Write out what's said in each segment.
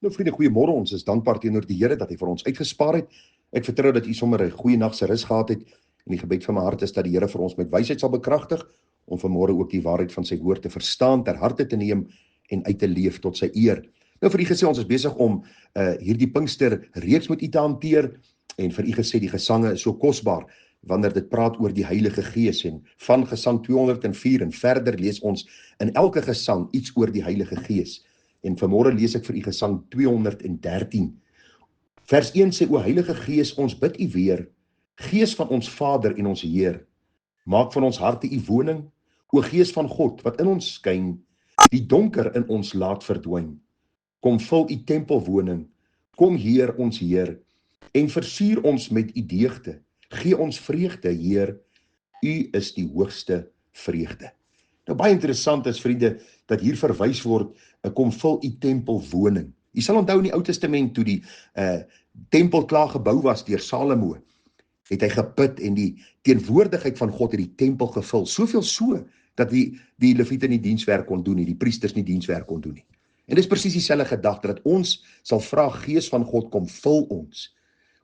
Nou vriende, goeiemôre. Ons is dankbaar teenoor die Here dat hy vir ons uitgespaar het. Ek vertrou dat u sommer 'n goeie nag se rus gehad het en die gebed van my hart is dat die Here vir ons met wysheid sal bekragtig om vanmôre ook die waarheid van sy woord te verstaan, ter harte te neem en uit te leef tot sy eer. Nou vir u gesê, ons is besig om hierdie Pinkster reeks met u te hanteer en vir u gesê die gesange is so kosbaar wanneer dit praat oor die Heilige Gees en van Gesang 204 en verder lees ons in elke gesang iets oor die Heilige Gees. En vanmôre lees ek vir u Gesang 213. Vers 1 sê: O Heilige Gees, ons bid u weer, Gees van ons Vader en ons Heer, maak van ons harte u woning, o Gees van God, wat in ons skyn, die donker in ons laat verdwyn. Kom vul u tempelwoning, kom Heer ons Heer, en versier ons met u deugde. Gee ons vreugde, Heer, u is die hoogste vreugde. Nou baie interessant is, vriende, dat hier verwys word, kom vul u tempelwoning. Jy sal onthou in die Ou Testament toe die tempel klaar gebou was deur Salomo, het hy gebid en die teenwoordigheid van God het die tempel gevul. Soveel so dat die Lewiete nie dienswerk kon doen nie, die priesters nie dienswerk kon doen nie. En dis presies dieselfde gedagte dat ons sal vra, Gees van God, kom vul ons.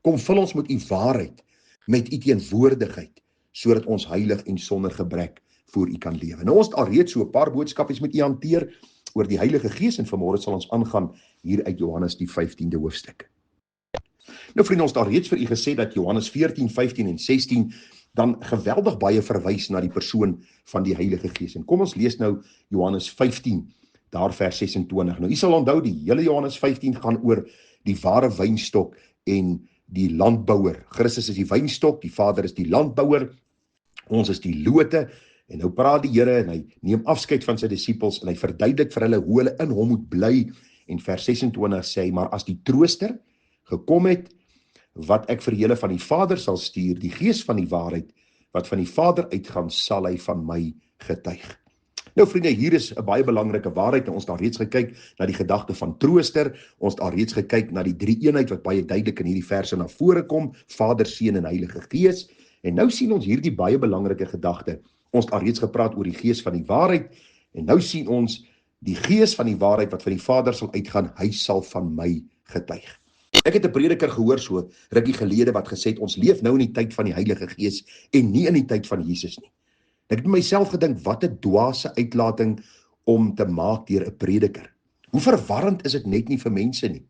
Kom vul ons met u waarheid, met u teenwoordigheid, sodat ons heilig en sonder gebrek voor u kan lewe. Nou ons het al reeds so 'n paar boodskapies met u hanteer oor die Heilige Gees en vanmôre sal ons aangaan hier uit Johannes die 15de hoofstuk. Nou vriende, ons het al reeds vir u gesê dat Johannes 14, 15 en 16 dan geweldig baie verwys na die persoon van die Heilige Gees. En kom ons lees nou Johannes 15, daar vers 26. Nou u sal onthou die hele Johannes 15 gaan oor die ware wynstok en die landbouer. Christus is die wynstok, die Vader is die landbouer, ons is die lote. En nou praat die Here en hy neem afskeid van sy disippels en hy verduidelik vir hulle hoe hulle in hom moet bly. En vers 26 sê hy: maar as die Trooster gekom het, wat ek vir julle van die Vader sal stuur, die Gees van die waarheid, wat van die Vader uitgaan, sal hy van my getuig. Nou vriende, hier is 'n baie belangrike waarheid. Ons het al reeds gekyk na die gedagte van Trooster, ons het al reeds gekyk na die drie eenheid wat baie duidelik in hierdie verse na vore kom, Vader, Seun en Heilige Gees. En nou sien ons hierdie baie belangrike gedagte. Ons het al reeds gepraat oor die Gees van die waarheid, en nou sien ons die Gees van die waarheid wat van die Vader sal uitgaan, hy sal van my getuig. Ek het 'n prediker gehoor so rukkie gelede wat gesê het, ons leef nou in die tyd van die Heilige Gees en nie in die tyd van Jesus nie. Ek het myself gedink, wat 'n dwaase uitlating om te maak deur 'n prediker. Hoe verwarrend is dit net nie vir mense nie.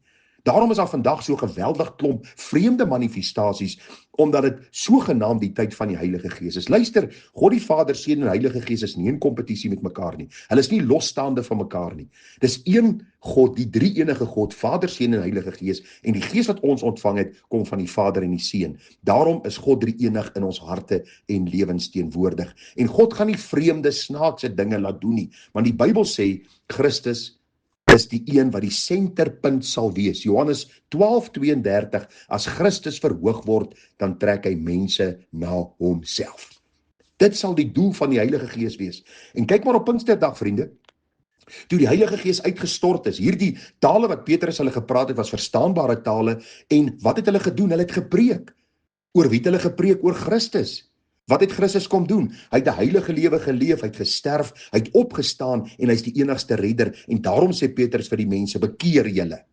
Daarom is daar vandag so geweldig klomp vreemde manifestasies, omdat dit sogenaamd die tyd van die Heilige Gees is. Luister, God die Vader, Seun en Heilige Gees is nie in kompetisie met mekaar nie. Hulle is nie losstaande van mekaar nie. Dis een God, die drie enige God, Vader, Seun en Heilige Gees, en die Gees wat ons ontvang het, kom van die Vader en die Seun. Daarom is God drie enig in ons harte en lewens teenwoordig. En God gaan nie vreemde, snaakse dinge laat doen nie, want die Bybel sê, Christus is die een wat die senterpunt sal wees. Johannes 12:32, as Christus verhoog word, dan trek hy mense na homself. Dit sal die doel van die Heilige Gees wees. En kyk maar op Pinksterdag, vriende, toe die Heilige Gees uitgestort is, hierdie tale wat Petrus hulle gepraat het, was verstaanbare tale, en wat het hulle gedoen? Hulle het gepreek. Oor wie het hulle gepreek? Oor Christus. Wat het Christus kom doen? Hy het 'n heilige lewe geleef, hy het gesterf, hy het opgestaan en hy is die enigste redder. En daarom sê Petrus vir die mense, bekeer julle.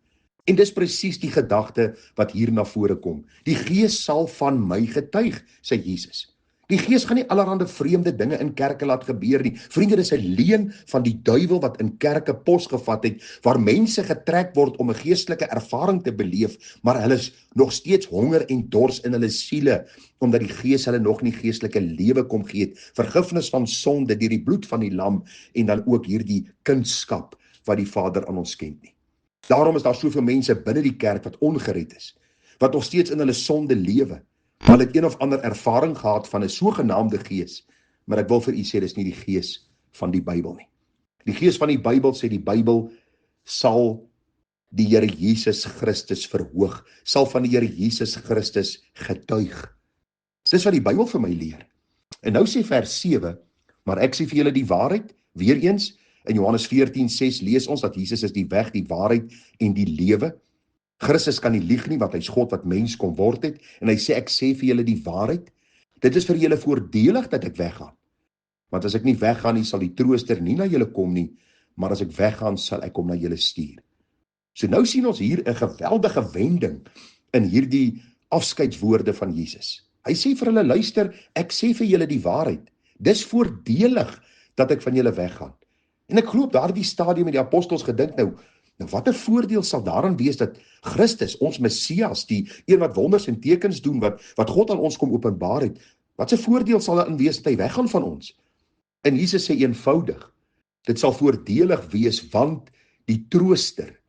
En dis presies die gedagte wat hier na vore kom. Die Gees sal van my getuig, sê Jesus. Die Gees gaan nie allerhande vreemde dinge in kerke laat gebeur nie. Vriende, dis 'n leuen van die duiwel wat in kerke posgevat het, waar mense getrek word om 'n geestelike ervaring te beleef, maar hulle is nog steeds honger en dors in hulle siele, omdat die Gees hulle nog nie geestelike lewe kom gee het, vergifnis van sonde deur die bloed van die lam, en dan ook hierdie kindskap wat die Vader aan ons skenk nie. Daarom is daar soveel mense binne die kerk wat ongered is, wat nog steeds in hulle sonde lewe. Hulle het een of ander ervaring gehad van 'n sogenaamde gees, maar ek wil vir u sê, dis nie die Gees van die Bybel nie. Die Gees van die Bybel sê, die Bybel sal die Here Jesus Christus verhoog, sal van die Here Jesus Christus getuig. Dis wat die Bybel vir my leer. En nou sê vers 7, maar ek sê vir julle die waarheid, weer eens, in Johannes 14:6 lees ons dat Jesus is die weg, die waarheid en die lewe. Christus kan nie lieg nie, want hy is God wat mens kom word het, en hy sê, ek sê vir julle die waarheid, dit is vir julle voordelig dat ek weggaan, want as ek nie weggaan nie, sal die Trooster nie na julle kom nie, maar as ek weggaan, sal ek hom na julle stuur. So nou sien ons hier 'n geweldige wending in hierdie afskeidswoorde van Jesus. Hy sê vir hulle, luister, ek sê vir julle die waarheid. Dis voordelig dat ek van julle weggaan. En ek glo op daardie stadium met die apostels gedink nou wat 'n voordeel sal daarin wees dat Christus, ons Messias, die een wat wonders en tekens doen, wat God aan ons kom openbaar het, wat 'n voordeel sal daarin wees dat hy weggaan van ons? En Jesus sê eenvoudig, dit sal voordelig wees want die trooster,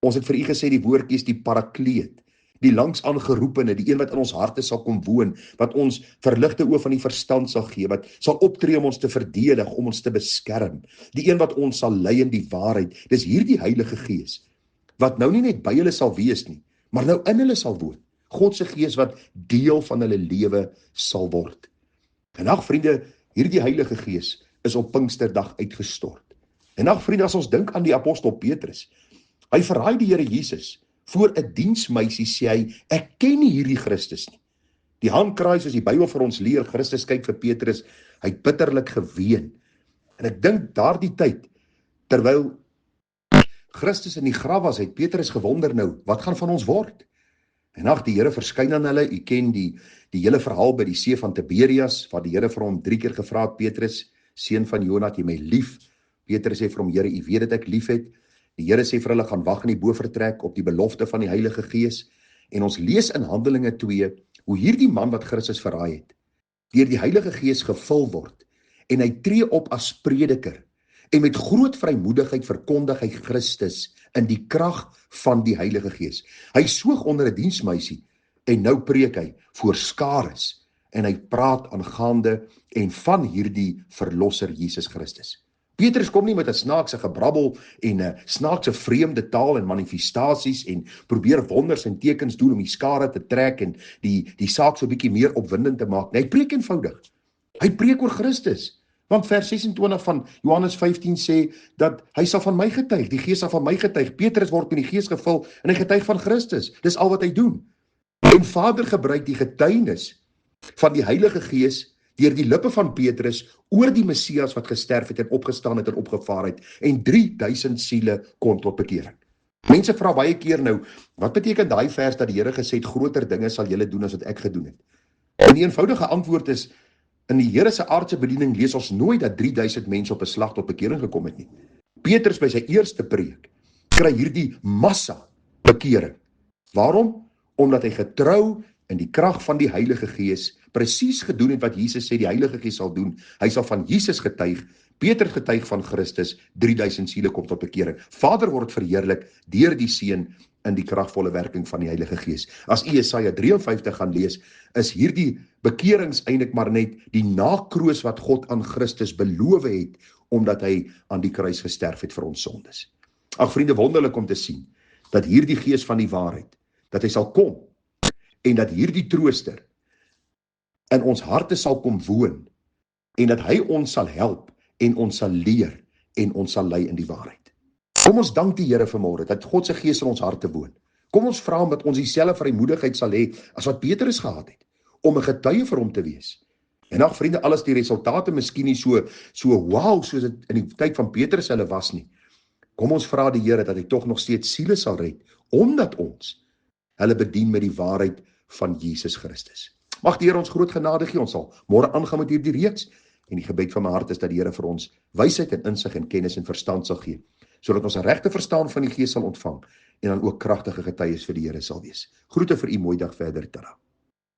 ons het vir u gesê die woordjie is die parakleet, die langs aangeroepene, die een wat in ons harte sal kom woon, wat ons verligte oë van die verstand sal gee, wat sal optree om ons te verdedig, om ons te beskerm, die een wat ons sal lei in die waarheid. Dis hierdie Heilige Gees, wat nou nie net by hulle sal wees nie, maar nou in hulle sal woon. God se Gees wat deel van hulle lewe sal word. En ag vriende, hierdie Heilige Gees is op Pinksterdag uitgestort. En ag vriende, as ons dink aan die apostel Petrus, hy verraai die Here Jesus. Voor 'n diensmeisie sê hy, ek ken nie hierdie Christus nie. Die handkraai soos die Bybel vir ons leer, Christus kyk vir Petrus, hy het bitterlik geween. En ek dink daardie tyd, terwyl Christus in die graf was, het Petrus gewonder nou, wat gaan van ons word? En ag, die Here verskyn aan hulle, u ken die hele verhaal by die see van Tiberias, waar die Here vir hom 3 keer gevra het, Petrus, seun van Jona, het jy my lief? Petrus sê vir hom, Here, u weet dat ek lief het. Die Here sê vir hulle, gaan wag in die bovertrek op die belofte van die Heilige Gees. En ons lees in Handelinge 2, hoe hierdie man wat Christus verraai het, deur die Heilige Gees gevul word, en hy tree op as prediker, en met groot vrymoedigheid verkondig hy Christus in die krag van die Heilige Gees. Hy soog onder 'n diensmeisie, en nou preek hy voor skares, en hy praat aangaande en van hierdie verlosser Jesus Christus. Petrus kom nie met 'n snaakse gebrabbel en 'n snaakse vreemde taal en manifestasies en probeer wonders en tekens doen om die skare te trek en die saak so 'n bietjie meer opwindend te maak. Nee, hy preek eenvoudig. Hy preek oor Christus. Want vers 26 van Johannes 15 sê dat hy sal van my getuig, die Gees sal van my getuig. Petrus word met die Gees gevul en hy getuig van Christus. Dis al wat hy doen. En Vader gebruik die getuienis van die Heilige Gees deur die lippe van Petrus oor die Messias wat gesterf het en opgestaan het en opgevaar het, en 3000 siele kom tot bekering. Mense vra baie keer nou, wat beteken daai vers dat die Here gesê het, groter dinge sal julle doen as wat ek gedoen het? En die eenvoudige antwoord is, in die Here se aardse bediening lees ons nooit dat 3000 mense op 'n slag tot bekering gekom het nie. Petrus by sy eerste preek kry hierdie massa bekering. Waarom? Omdat hy getrou in die krag van die Heilige Gees presies gedoen het wat Jesus sê die Heilige Gees sal doen. Hy sal van Jesus getuig, Petrus getuig van Christus, 3000 siele kom tot bekering. Vader word verheerlik deur die Seun in die kragvolle werking van die Heilige Gees. As u Jesaja 53 gaan lees, is hierdie bekerings eintlik maar net die nakroos wat God aan Christus beloof het, omdat hy aan die kruis gesterf het vir ons sondes. Ag vriende, wonderlik om te sien, dat hierdie Gees van die waarheid, dat hy sal kom, en dat hierdie trooster in ons harte sal kom woon, en dat hy ons sal help, en ons sal leer, en ons sal lei in die waarheid. Kom ons dank die Here vanmôre, dat God se Gees in ons harte woon. Kom ons vra hom dat ons dieselfde vrymoedigheid sal hê, as wat Petrus gehad het, om 'n getuie vir hom te wees. En ag vriende, alles die resultate miskien nie so wow, soos dit in die tyd van Petrus hulle was nie. Kom ons vra die Here, dat hy tog nog steeds siele sal red, omdat ons hulle bedien met die waarheid van Jesus Christus. Mag die Here ons groot genade gee, ons sal môre aangaan met hierdie reeks, en die gebed van my hart is dat die Here vir ons wysheid en insig en kennis en verstand sal gee, sodat ons 'n regte verstaan van die Gees sal ontvang, en dan ook kragtige getuies vir die Here sal wees. Groete vir u, mooi dag verder, tada.